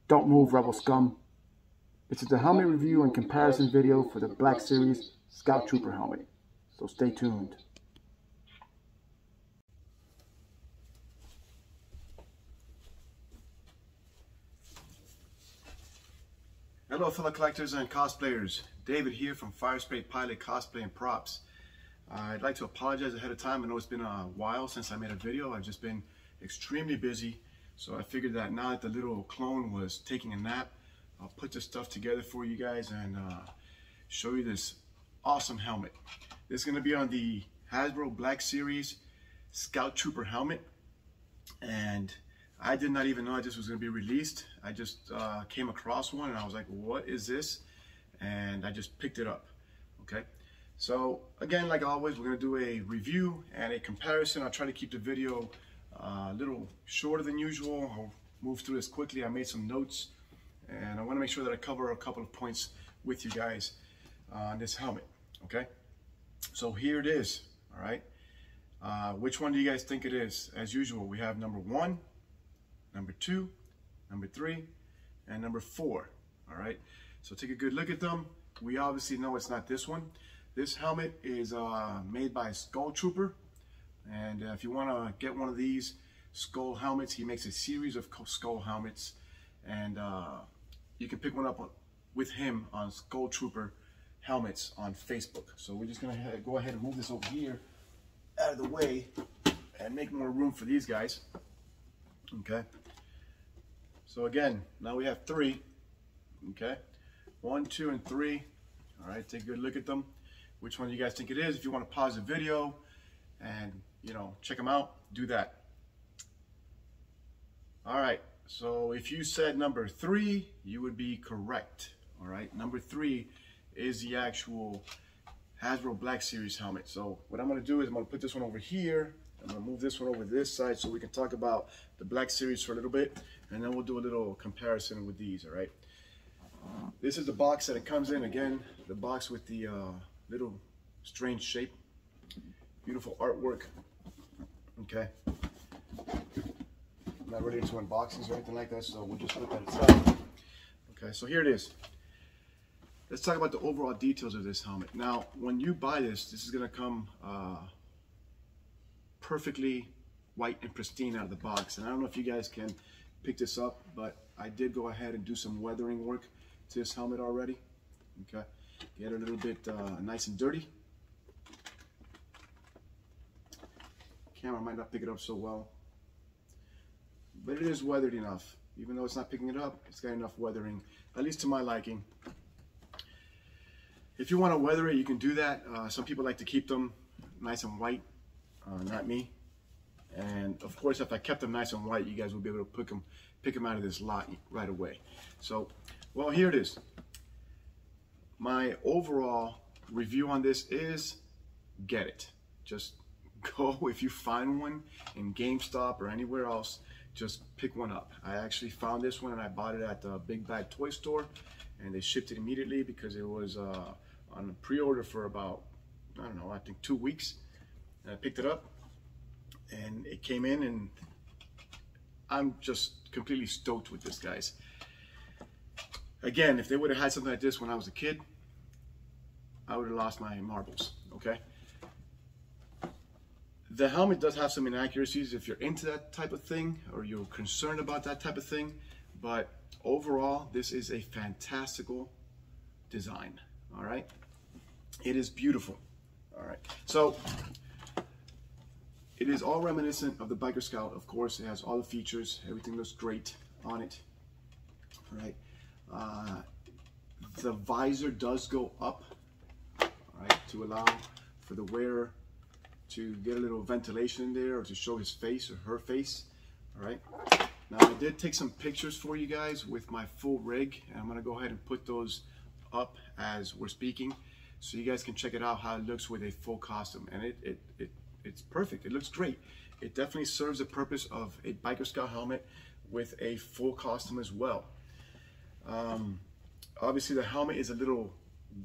Don't move, Rebel Scum. This is the helmet review and comparison video for the Black Series Scout Trooper helmet, so stay tuned. Hello fellow collectors and cosplayers, David here from Firespray Pilot Cosplay and Props. I'd like to apologize ahead of time. I know it's been a while since I made a video. I've just been extremely busy, so I figured that now that the little clone was taking a nap, I'll put this stuff together for you guys and show you this awesome helmet. This is going to be on the Hasbro Black Series Scout Trooper helmet, and I did not even know this was going to be released. I just came across one and I was like, what is this? And I just picked it up. Okay, so again, like always, we're going to do a review and a comparison. I'll try to keep the video a little shorter than usual. I'll move through this quickly. I made some notes and I want to make sure that I cover a couple of points with you guys on this helmet. Okay, so here it is. All right, which one do you guys think it is? As usual, we have number 1, number 2, number 3, and number 4. All right, so take a good look at them. We obviously know it's not this one. This helmet is made by Skull Trooper, and if you want to get one of these skull helmets, he makes a series of skull helmets, and you can pick one up with him on Skull Trooper helmets on Facebook. So we're just gonna go ahead and move this over here out of the way and make more room for these guys. Okay, so again, now we have 3. Okay, 1, 2, and 3. All right, take a good look at them. Which one do you guys think it is? If you want to pause the video and, you know, check them out, do that. All right, so if you said number 3, you would be correct. All right, number 3 is the actual Hasbro Black Series helmet. So what I'm going to do is I'm going to put this one over here. I'm going to move this one over this side so we can talk about the Black Series for a little bit, and then we'll do a little comparison with these. All right, this is the box that it comes in. Again, the box with the little strange shape, beautiful artwork. Okay, I'm not really into unboxings or anything like that, so we'll just put that aside. Okay, so here it is. Let's talk about the overall details of this helmet. Now, when you buy this is going to come perfectly white and pristine out of the box. And I don't know if you guys can pick this up, but I did go ahead and do some weathering work to this helmet already. Okay, get it a little bit nice and dirty. Camera might not pick it up so well, but it is weathered enough. Even though it's not picking it up, it's got enough weathering, at least to my liking. If you want to weather it, you can do that. Some people like to keep them nice and white, not me. And of course, if I kept them nice and white, you guys will be able to pick them out of this lot right away. So, well, here it is. My overall review on this is get it. Just go, if you find one in GameStop or anywhere else, just pick one up. I actually found this one and I bought it at the Big Bad Toy Store, and they shipped it immediately because it was on pre-order for about, I don't know, I think 2 weeks. And I picked it up and it came in, and I'm just completely stoked with this, guys. Again, if they would have had something like this when I was a kid, I would have lost my marbles. Okay, the helmet does have some inaccuracies if you're into that type of thing or you're concerned about that type of thing, but overall this is a fantastical design. All right, it is beautiful. All right, so it is all reminiscent of the Biker Scout. Of course, it has all the features, everything looks great on it. All right, the visor does go up, all right, to allow for the wearer to get a little ventilation in there, or to show his face or her face. All right, now I did take some pictures for you guys with my full rig, and I'm gonna go ahead and put those up as we're speaking, so you guys can check it out how it looks with a full costume. And it's perfect. It looks great. It definitely serves the purpose of a Biker Scout helmet with a full costume as well. Obviously the helmet is a little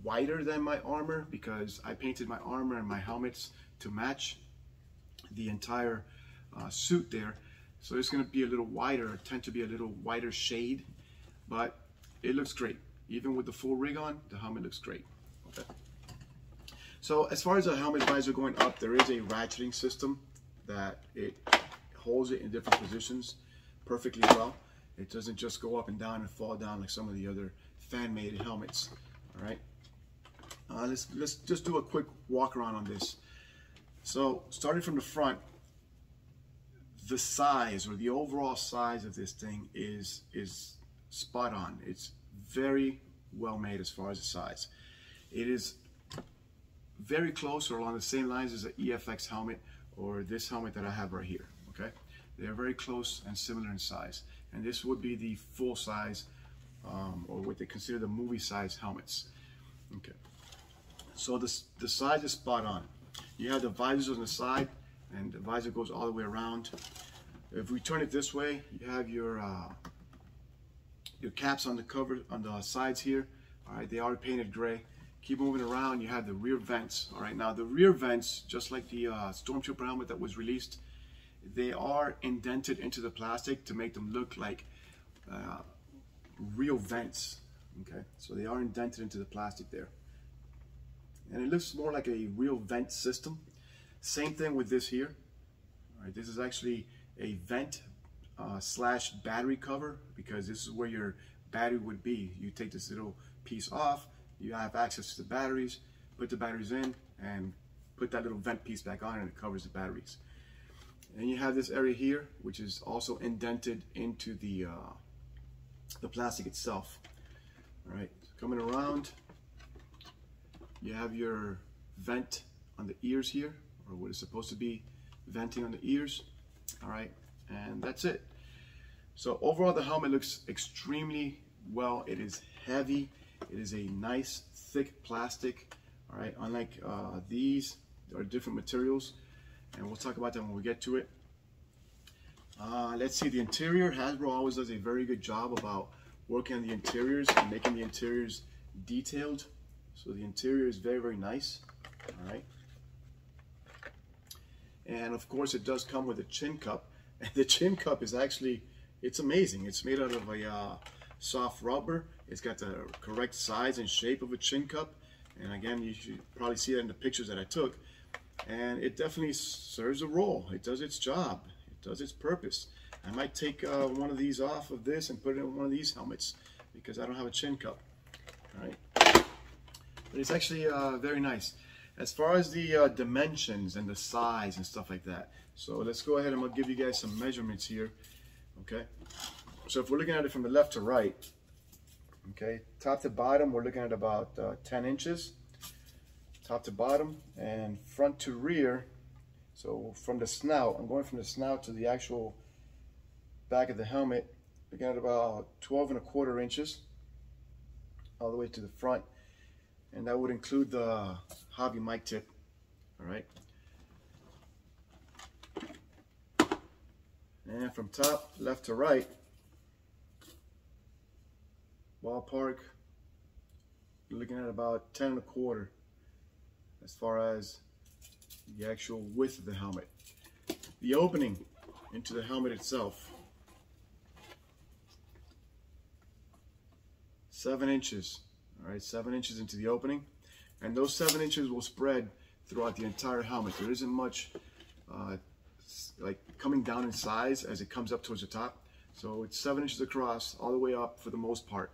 wider than my armor because I painted my armor and my helmets to match the entire suit there. So it's going to be a little wider, tend to be a little wider shade. but it looks great. Even with the full rig on, the helmet looks great. Okay. So as far as the helmet visor going up, there is a ratcheting system that it holds it in different positions perfectly well. It doesn't just go up and down and fall down like some of the other fan-made helmets. All right. Let's just do a quick walk around on this. So starting from the front, the size or the overall size of this thing is spot on. It's very well made as far as the size. It is very close or along the same lines as an EFX helmet or this helmet that I have right here. Okay, they're very close and similar in size, and this would be the full size or what they consider the movie size helmets. Okay, so the size is spot on. You have the visors on the side, and the visor goes all the way around. If we turn it this way, you have your caps on the cover on the sides here. All right, they are painted gray. Keep moving around, you have the rear vents. All right, now the rear vents, just like the Stormtrooper helmet that was released, they are indented into the plastic to make them look like real vents. Okay, so they are indented into the plastic there, and it looks more like a real vent system. Same thing with this here. All right, this is actually a vent slash battery cover, because this is where your battery would be. You take this little piece off, you have access to the batteries, put the batteries in, and put that little vent piece back on, and it covers the batteries. And you have this area here, which is also indented into the plastic itself. All right, so coming around, you have your vent on the ears here, or what is supposed to be venting on the ears. All right, and that's it. So overall, the helmet looks extremely well. It is heavy. It is a nice, thick plastic. All right, unlike these, there are different materials, and we'll talk about that when we get to it. Let's see, the interior. Hasbro always does a very good job about working on the interiors and making the interiors detailed. So the interior is very, very nice. All right. And of course, it does come with a chin cup. And the chin cup is actually, it's amazing. It's made out of a soft rubber. It's got the correct size and shape of a chin cup. And again, you should probably see that in the pictures that I took. And it definitely serves a role. It does its job. It does its purpose. I might take one of these off of this and put it in one of these helmets because I don't have a chin cup. All right. But it's actually very nice. As far as the dimensions and the size and stuff like that. So let's go ahead and I'll give you guys some measurements here. Okay. So if we're looking at it from the left to right, okay, top to bottom, we're looking at about 10 inches. Top to bottom, and front to rear. So from the snout, I'm going from the snout to the actual back of the helmet, looking at about 12¼ inches all the way to the front. And that would include the hobby mic tip. All right. And from top left to right, ballpark, you're looking at about 10¼ as far as the actual width of the helmet. The opening into the helmet itself, 7 inches. All right, 7 inches into the opening, and those 7 inches will spread throughout the entire helmet. There isn't much like coming down in size as it comes up towards the top. So it's 7 inches across all the way up for the most part.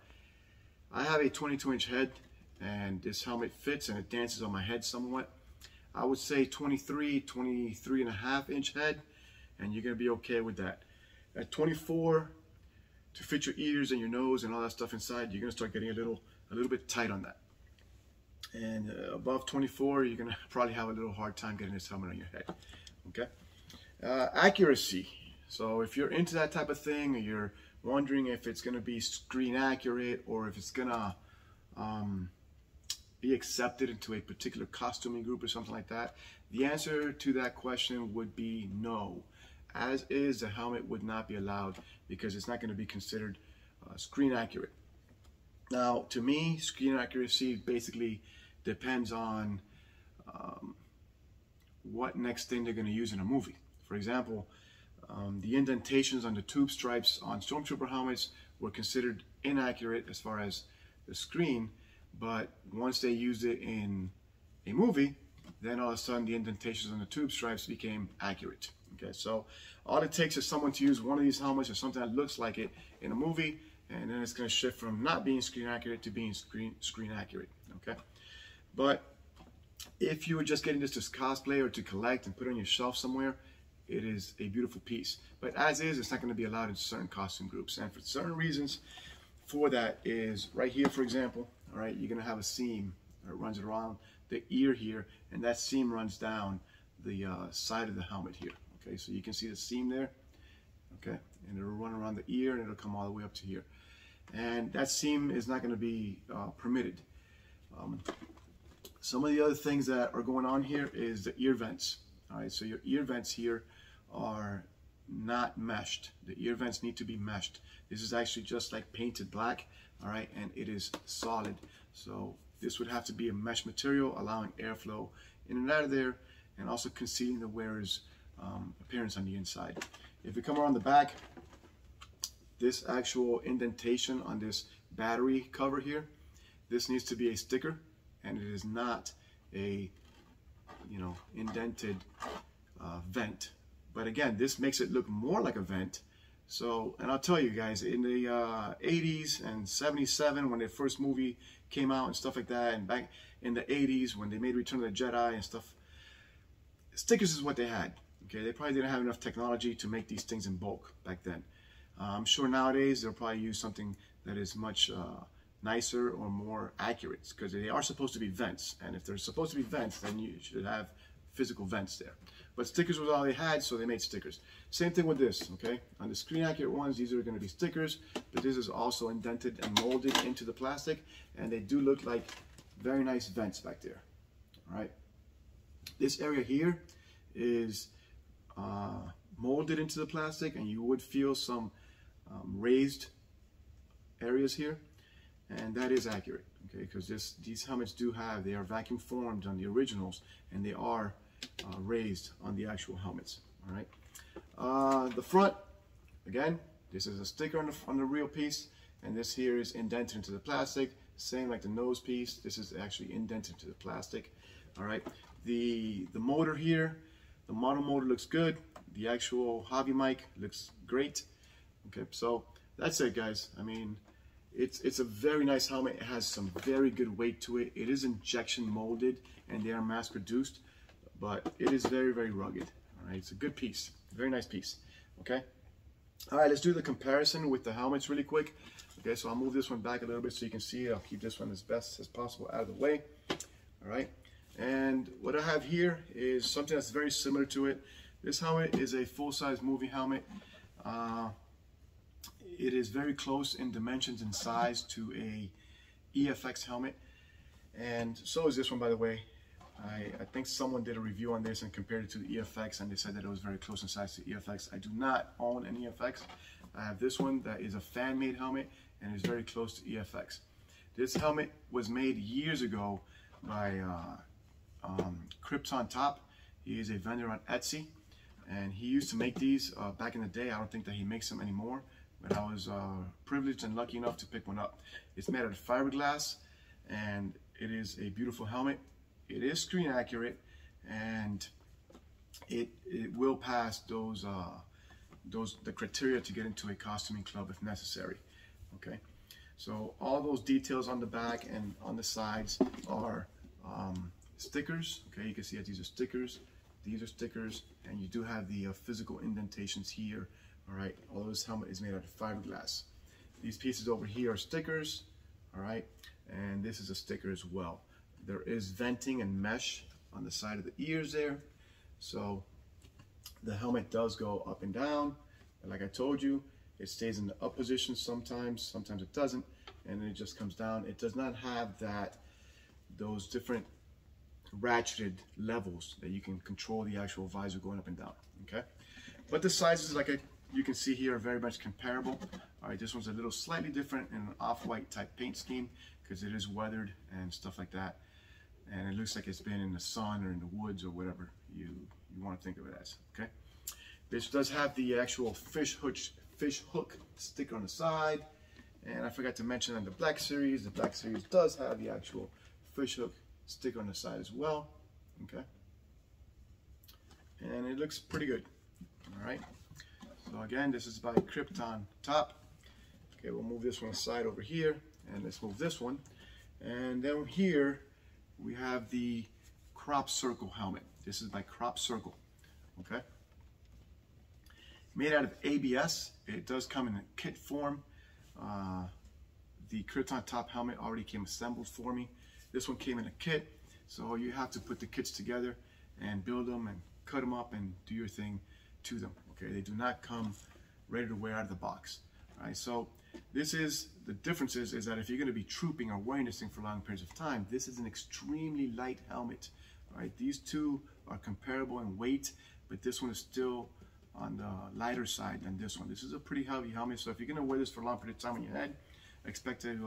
I have a 22-inch head, and this helmet fits and it dances on my head somewhat. I would say 23.5 inch head, and you're gonna be okay with that. At 24, to fit your ears and your nose and all that stuff inside, you're gonna start getting a little bit tight on that. And above 24, you're gonna probably have a little hard time getting this helmet on your head. Okay. Accuracy. So if you're into that type of thing, or you're wondering if it's gonna be screen accurate or if it's gonna be accepted into a particular costuming group or something like that, the answer to that question would be no. As is, the helmet would not be allowed because it's not going to be considered screen accurate. Now, to me, screen accuracy basically depends on what next thing they're going to use in a movie. For example, The indentations on the tube stripes on Stormtrooper helmets were considered inaccurate as far as the screen, but once they used it in a movie, then all of a sudden the indentations on the tube stripes became accurate. Okay, so all it takes is someone to use one of these helmets or something that looks like it in a movie, and then it's going to shift from not being screen accurate to being screen accurate. Okay, but if you were just getting this to cosplay or to collect and put on your shelf somewhere, it is a beautiful piece. But as is, it's not going to be allowed in certain costume groups, and for certain reasons for that is right here, for example. All right, you're going to have a seam that runs around the ear here, and that seam runs down the side of the helmet here. Okay, so you can see the seam there. Okay, and it'll run around the ear and it'll come all the way up to here, and that seam is not going to be permitted. Some of the other things that are going on here is the ear vents. All right, so your ear vents here are not meshed. The ear vents need to be meshed. This is actually just like painted black, all right, and it is solid. So this would have to be a mesh material, allowing airflow in and out of there, and also concealing the wearer's appearance on the inside. If you come around the back, this actual indentation on this battery cover here, this needs to be a sticker, and it is not a, you know, indented vent. But again, this makes it look more like a vent. So, and I'll tell you guys, in the 80s and 77, when the first movie came out and stuff like that, and back in the 80s when they made Return of the Jedi and stuff, stickers is what they had. Okay, they probably didn't have enough technology to make these things in bulk back then. I'm sure nowadays they'll probably use something that is much nicer or more accurate, because they are supposed to be vents, and if they're supposed to be vents, then you should have physical vents there. But stickers was all they had, so they made stickers. Same thing with this, okay? On the screen accurate ones, these are going to be stickers, but this is also indented and molded into the plastic, and they do look like very nice vents back there. All right, this area here is molded into the plastic, and you would feel some raised areas here, and that is accurate, okay, because these helmets they are vacuum formed on the originals, and they are raised on the actual helmets. All right, the front, again, this is a sticker on the real piece, and this here is indented into the plastic, same like the nose piece. This is actually indented into the plastic. All right, the motor here, the model motor looks good. The actual hobby mic looks great. Okay, so that's it, guys. I mean, it's a very nice helmet. It has some very good weight to it. It is injection molded, and they are mass produced, but it is very, very rugged. All right, it's a good piece, very nice piece. Okay, all right, let's do the comparison with the helmets really quick. Okay, so I'll move this one back a little bit so you can see it. I'll keep this one as best as possible out of the way. All right, and what I have here is something that's very similar to it. This helmet is a full-size movie helmet. It is very close in dimensions and size to a EFX helmet, and so is this one, by the way. I think someone did a review on this and compared it to the EFX, and they said that it was very close in size to EFX. I do not own an EFX. I have this one that is a fan-made helmet and is very close to EFX. This helmet was made years ago by Krypton Top. He is a vendor on Etsy, and he used to make these back in the day. I don't think that he makes them anymore, but I was privileged and lucky enough to pick one up. It's made out of fiberglass, and it is a beautiful helmet. It is screen accurate, and it will pass the criteria to get into a costuming club if necessary. Okay, so all those details on the back and on the sides are stickers. Okay, you can see that these are stickers. These are stickers, and you do have the physical indentations here. All right, all this helmet is made out of fiberglass. These pieces over here are stickers. All right, and this is a sticker as well. There is venting and mesh on the side of the ears there, so the helmet does go up and down, and like I told you, it stays in the up position sometimes it doesn't, and then it just comes down. It does not have those different ratcheted levels that you can control the actual visor going up and down. Okay, but the sizes, you can see here, are very much comparable. All right, this one's a little slightly different in an off-white type paint scheme because it is weathered and stuff like that, and it looks like it's been in the sun or in the woods or whatever you want to think of it as. Okay, This does have the actual fish hook sticker on the side. And I forgot to mention on the Black Series does have the actual fish hook sticker on the side as well. Okay. And it looks pretty good. All right. So again, this is by Krypton Top. Okay, we'll move this one aside over here, and let's move this one. And then here we have the Crop Circle helmet. This is by Crop Circle. Okay. Made out of ABS. It does come in a kit form. The Krypton Top helmet already came assembled for me. This one came in a kit, so you have to put the kits together and build them and cut them up and do your thing to them. Okay, they do not come ready to wear out of the box. All right, so this is the difference is that if you're going to be trooping or wearing this thing for long periods of time, this is an extremely light helmet. All right, these two are comparable in weight, but this one is still on the lighter side than this one. This is a pretty heavy helmet, so if you're going to wear this for a long period of time on your head, expect to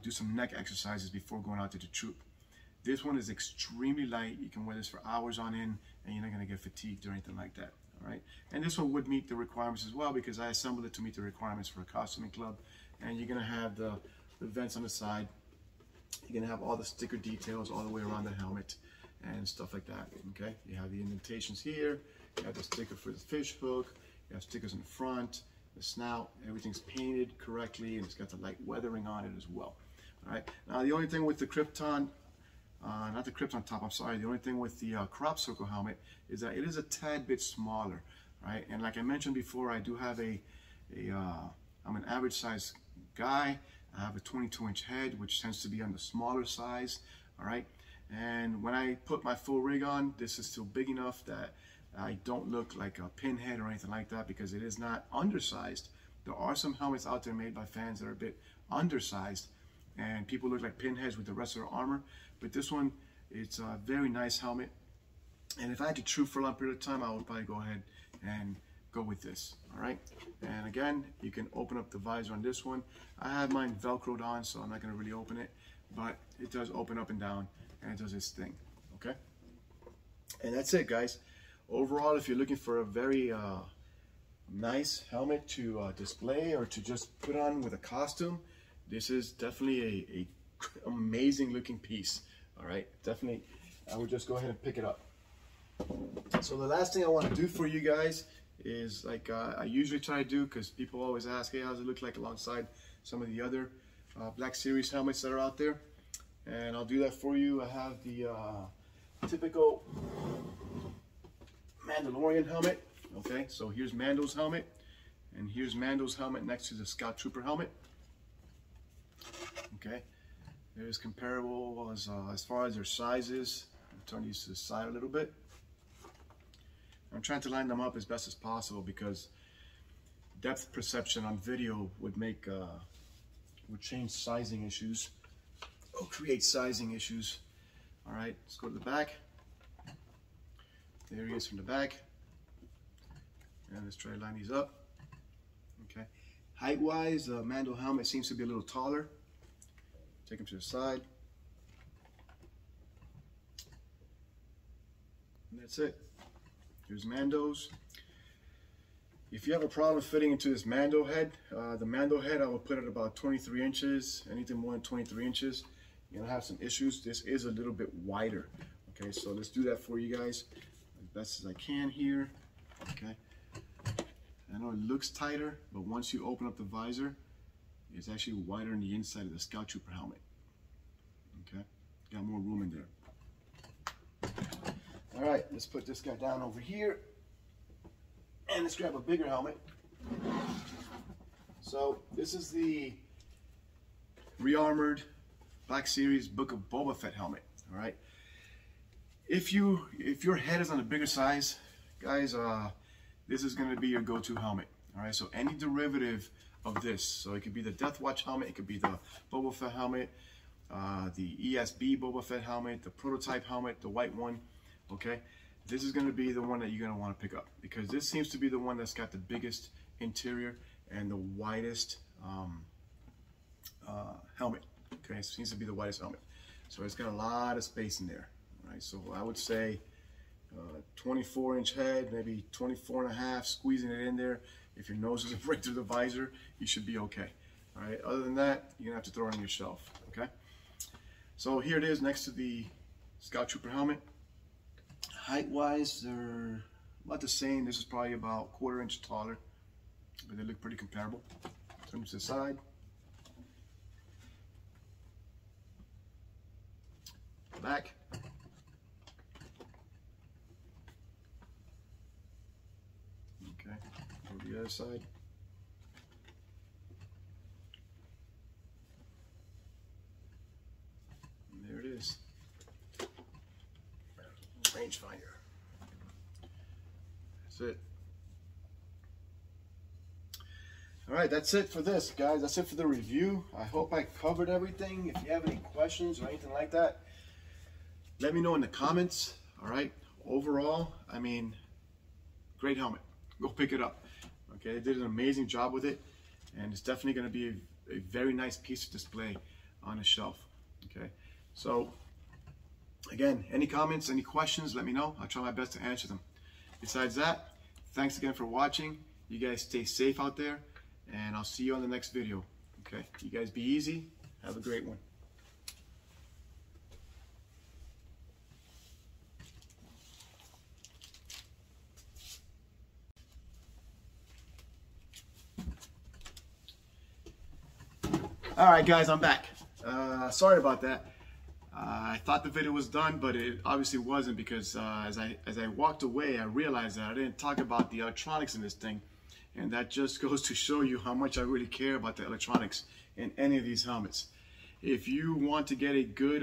do some neck exercises before going out to the troop. This one is extremely light. You can wear this for hours on end, and you're not going to get fatigued or anything like that. All right, and this one would meet the requirements as well, because I assembled it to meet the requirements for a costuming club. And you're going to have the vents on the side. You're going to have all the sticker details all the way around the helmet and stuff like that. Okay, you have the indentations here. You have the sticker for the fish hook. You have stickers in the front, the snout. Everything's painted correctly, and it's got the light weathering on it as well. All right. Now the only thing with the Krypton, not the Krypton Top, I'm sorry. The only thing with the Crop Circle helmet is that it is a tad bit smaller, right? And like I mentioned before, I do have I'm an average size guy. I have a 22-inch head, which tends to be on the smaller size. All right. And when I put my full rig on, this is still big enough that I don't look like a pinhead or anything like that, because it is not undersized. There are some helmets out there made by fans that are a bit undersized, and people look like pinheads with the rest of their armor. But this one, it's a very nice helmet. And if I had to troop for a long period of time, I would probably go ahead and go with this. All right. And again, you can open up the visor on this one. I have mine Velcroed on, so I'm not going to really open it, but it does open up and down, and it does its thing. Okay. And that's it, guys. Overall, if you're looking for a very nice helmet to display or to just put on with a costume, this is definitely a amazing looking piece. All right, definitely, I would just go ahead and pick it up. So the last thing I want to do for you guys is, like I usually try to do, because people always ask, hey, how does it look like alongside some of the other Black Series helmets that are out there? And I'll do that for you. I have the typical Mandalorian helmet. Okay, so here's Mando's helmet, and here's Mando's helmet next to the Scout Trooper helmet. Okay, there's comparable as far as their sizes. I'll turn these to the side a little bit. I'm trying to line them up as best as possible, because depth perception on video would change sizing issues, or create sizing issues. All right, let's go to the back. There he is from the back. And let's try to line these up. Okay. Height-wise, the Mando helmet seems to be a little taller. Take him to the side. And that's it. Here's Mando's. If you have a problem fitting into this Mando head, the Mando head I will put at about 23 inches. Anything more than 23 inches, you're gonna have some issues. This is a little bit wider. Okay, so let's do that for you guys as best as I can here. Okay. I know it looks tighter, but once you open up the visor, it's actually wider on the inside of the Scout Trooper helmet. Okay, got more room in there. All right, let's put this guy down over here, and let's grab a bigger helmet. So this is the Rearmored Black Series Book of Boba Fett helmet. All right, if your head is on a bigger size, guys, this is going to be your go-to helmet. All right, so any derivative of this, so it could be the Death Watch helmet, it could be the Boba Fett helmet, the ESB Boba Fett helmet, the prototype helmet, the white one. Okay, this is going to be the one that you're going to want to pick up, because this seems to be the one that's got the biggest interior and the widest helmet. Okay, it seems to be the widest helmet, so it's got a lot of space in there. All right, so I would say 24-inch head, maybe 24 and a half, squeezing it in there. If your nose doesn't break through the visor, you should be okay. All right, other than that, you're gonna have to throw it on your shelf, okay? So here it is next to the Scout Trooper helmet. Height-wise, they're about the same. This is probably about 1/4 inch taller, but they look pretty comparable. Turn to the side. Back. Okay, go to the other side. And there it is. Rangefinder. That's it. All right, that's it for this, guys. That's it for the review. I hope I covered everything. If you have any questions or anything like that, let me know in the comments. All right, overall, I mean, great helmet. Go pick it up. Okay, they did an amazing job with it, and it's definitely going to be a very nice piece to display on a shelf. Okay, so again, any comments, any questions, let me know. I'll try my best to answer them. Besides that, thanks again for watching. You guys stay safe out there, and I'll see you on the next video. Okay, you guys be easy. Have a great one. All right, guys, I'm back. Sorry about that. I thought the video was done, but it obviously wasn't, because as I walked away, I realized that I didn't talk about the electronics in this thing, and that just goes to show you how much I really care about the electronics in any of these helmets. If you want to get a good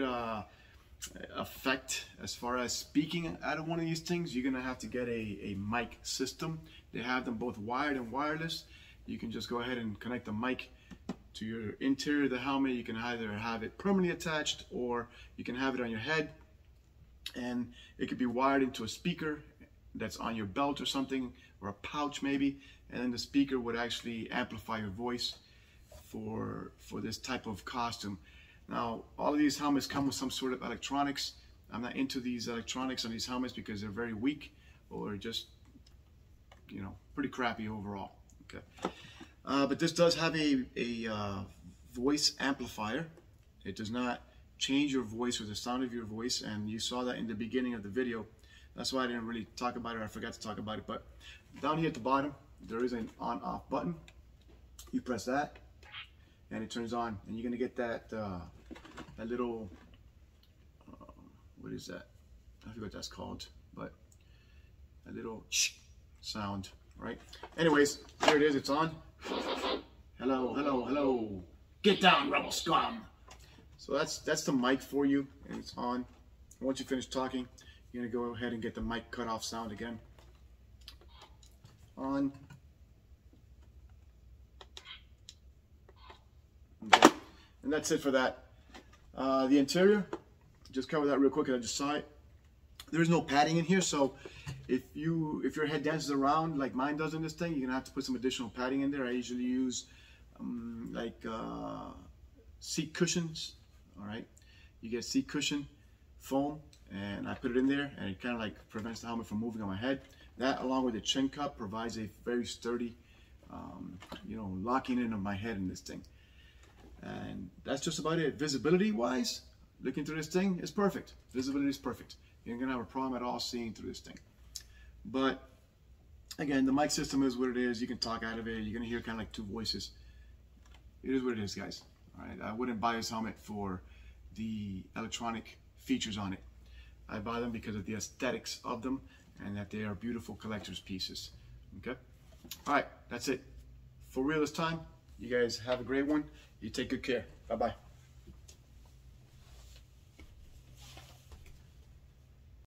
effect as far as speaking out of one of these things, you're gonna have to get a mic system. They have them both wired and wireless. You can just go ahead and connect the mic to your interior of the helmet. You can either have it permanently attached, or you can have it on your head, and it could be wired into a speaker that's on your belt or something, or a pouch maybe, and then the speaker would actually amplify your voice for this type of costume. Now, all of these helmets come with some sort of electronics. I'm not into these electronics on these helmets because they're very weak, or just, you know, pretty crappy overall. Okay. But this does have a voice amplifier. It does not change your voice or the sound of your voice, and you saw that in the beginning of the video. That's why I didn't really talk about it, or I forgot to talk about it. But down here at the bottom, there is an on-off button. You press that, and it turns on, and you're gonna get that that little what is that? I forget what that's called, but a little sound, right? Anyways, here it is. It's on. Hello, hello, hello. Get down, rebel scum. So that's the mic for you, and it's on. Once you finish talking, you're gonna go ahead and get the mic cut off sound again. On. Okay. And that's it for that. The interior, just cover that real quick. I just saw it. There's no padding in here, so if your head dances around like mine does in this thing, you're gonna have to put some additional padding in there. I usually use seat cushions. All right, you get seat cushion foam, and I put it in there, and it kind of like prevents the helmet from moving on my head. That, along with the chin cup, provides a very sturdy, you know, locking in of my head in this thing. And that's just about it. Visibility wise, looking through this thing is perfect. Visibility is perfect. You're gonna have a problem at all seeing through this thing. But again, the mic system is what it is. You can talk out of it. You're gonna hear kind of like two voices. It is what it is, guys. All right, I wouldn't buy this helmet for the electronic features on it. I buy them because of the aesthetics of them, and that they are beautiful collector's pieces. Okay. All right, that's it for real this time. You guys have a great one. You take good care. Bye bye.